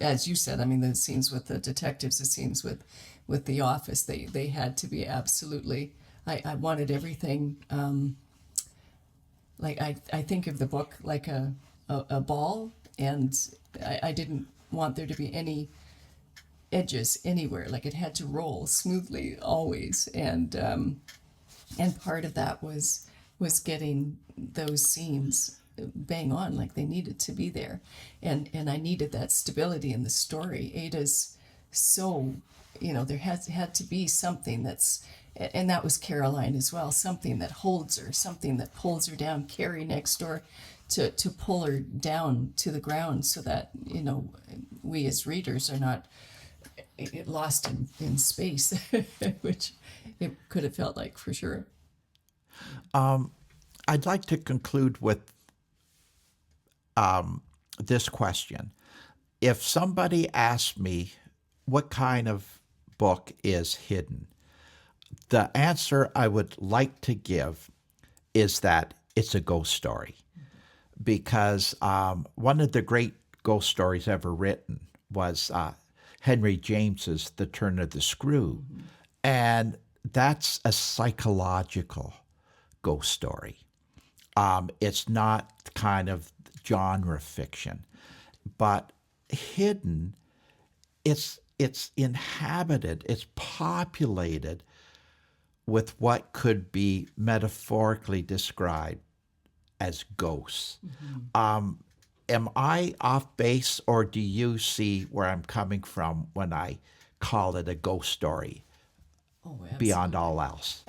as you said, I mean, the scenes with the detectives, the scenes with the office, they had to be absolutely. I wanted everything. Like I think of the book like a ball, and I didn't want there to be any edges anywhere. Like it had to roll smoothly always, and part of that was getting those scenes bang on, like they needed to be there, and I needed that stability in the story. Ada's so, there had to be something that's, and that was Caroline as well, something that holds her, something that pulls her down. Carrie next door to pull her down to the ground, so that we as readers are not lost in space, which it could have felt like for sure. I'd like to conclude with this question. If somebody asked me what kind of book is Hidden, the answer I would like to give is that it's a ghost story. Because one of the great ghost stories ever written was Henry James's The Turn of the Screw. Mm-hmm. And that's a psychological ghost story. It's not kind of genre fiction, but Hidden, it's inhabited, it's populated with what could be metaphorically described as ghosts. Mm-hmm. Am I off base, or do you see where I'm coming from when I call it a ghost story? Oh, beyond all else.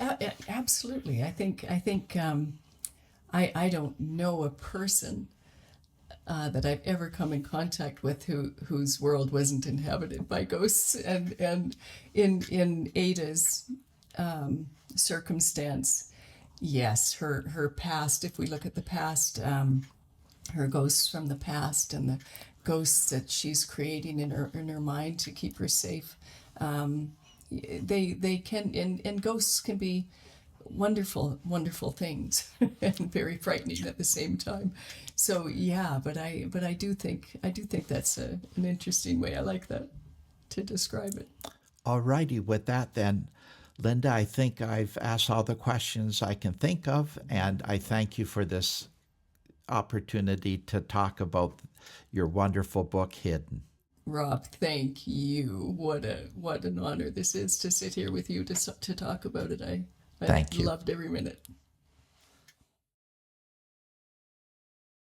Absolutely. I think I don't know a person that I've ever come in contact with whose world wasn't inhabited by ghosts. And in Ada's circumstance, yes, her past. If we look at the past, her ghosts from the past and the ghosts that she's creating in her mind to keep her safe. They can, and ghosts can be wonderful things and very frightening at the same time. So yeah, but I do think that's an interesting way. I like that to describe it. All righty, with that then, Lynda, I think I've asked all the questions I can think of, and I thank you for this opportunity to talk about your wonderful book, Hidden. Rob, thank you. What an honor this is to sit here with you to talk about it. I thank you. Loved every minute.